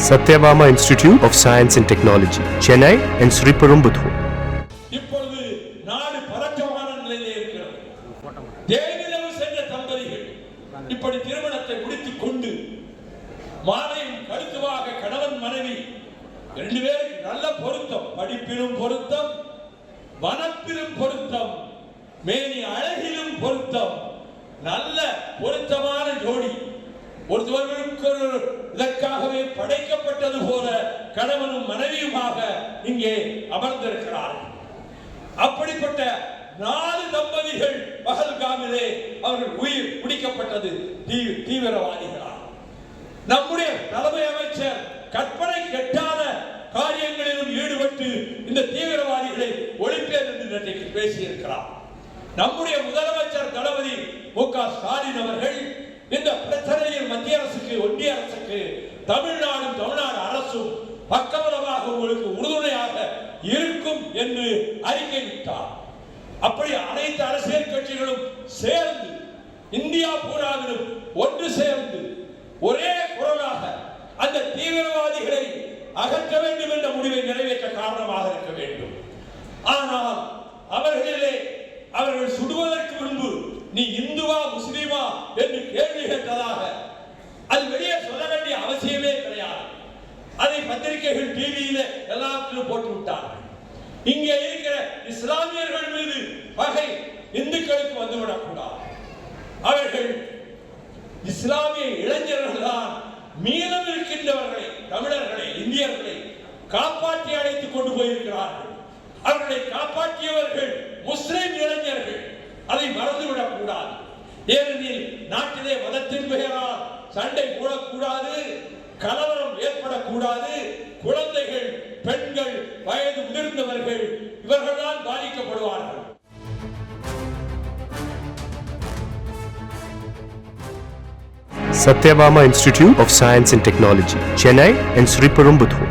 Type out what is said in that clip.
Satyabama Institute of Science and Technology, Chennai and Sriperumbudur. இப்பொழுது நாடு பதற்றமான நிலையிலே இருக்கிறது. தேனிலவு சென்ற தம்பதிகள் இப்படி திருமணத்தை முடித்துக் கொண்டு மாலையும் கருத்துவாக கணவன் மனைவி ரெண்டு பேருக்கு நல்ல பொருத்தம், படிப்பிலும் பொருத்தம், வனப்பிலும் பொருத்தம், மேனி அழகிலும் பொருத்தம், நல்ல பொருத்தமான ஜோடி. ஒருவருக்கு இதற்காகவே படைக்கப்பட்டது போல கணவனும் மனைவியுமாக இங்கே அமர்ந்திருக்கிறார்கள். அப்படிப்பட்ட 4 தம்பதிகள் பஹல்காமிலே அவர்கள் உயிர் பிடிக்கப்பட்டது தீவிரவாதிகளால். நம்முடைய தலைமை அமைச்சர் கற்பனை கெட்டாத காரியங்களிலும் ஈடுபட்டு இந்த தீவிரவாதிகளை ஒழிப்பேன் என்று இன்றைக்கு பேசியிருக்கிறார். நம்முடைய முதலமைச்சர் தளபதி மு.க. ஸ்டாலின் அவர்கள் இந்த பிரச்சனையில் மத்திய அரசுக்கு, ஒன்றிய அரசுக்கு, தமிழ்நாடு அரசும் பக்கபலமாக உங்களுக்கு உறுதுணையாக இருக்கும் என்று அறிக்கை விட்டார். அப்படி அனைத்து அரசியல் கட்சிகளும் சேர்ந்து இந்தியா பூராவிலும் ஒன்று சேர்ந்து ஒரே குரலாக அந்த தீவிரவாதிகளை அகற்ற வேண்டும் என்ற முடிவை நிறைவேற்ற காரணமாக இருக்க வேண்டும். ஆனால் அவர்கள் சுடுவதற்கு முன்பு நீ இந்துவா முஸ்லிமா என்று கேள்வி கேட்டதாக அது வெளியே சொல்ல வேண்டிய அவசியமே கிடையாது. அதை பத்திரிகைகள், டிவியில எல்லாத்திலும் போட்டு விட்டார்கள். இங்கே இருக்கிற இஸ்லாமியர்கள் மீது பகை இந்துக்களுக்கு வந்துவிடக் கூடாது. அவர்கள் இஸ்லாமிய இளைஞர்கள் தான் மீதம் இருக்கின்றவர்களை, தமிழர்களை, இந்தியர்களை காப்பாற்றி அழைத்துக் கொண்டு போயிருக்கிறார்கள். அவர்களை காப்பாற்றியவர்கள் முஸ்லிம் இளைஞர்கள். அதை மறந்துவிடக் கூடாது. ஏனெனில் நாட்டிலே மதத்தின் பெயரால் சண்டை போடக்கூடாது, கலவரம் ஏற்படக்கூடாது. குழந்தைகள், பெண்கள், வயது முதிர்ந்தவர்கள் இவர்கள்தான் பாதிக்கப்படுவார்கள். Satyabama Institute of Science and Technology, Chennai and Sriperumbudur.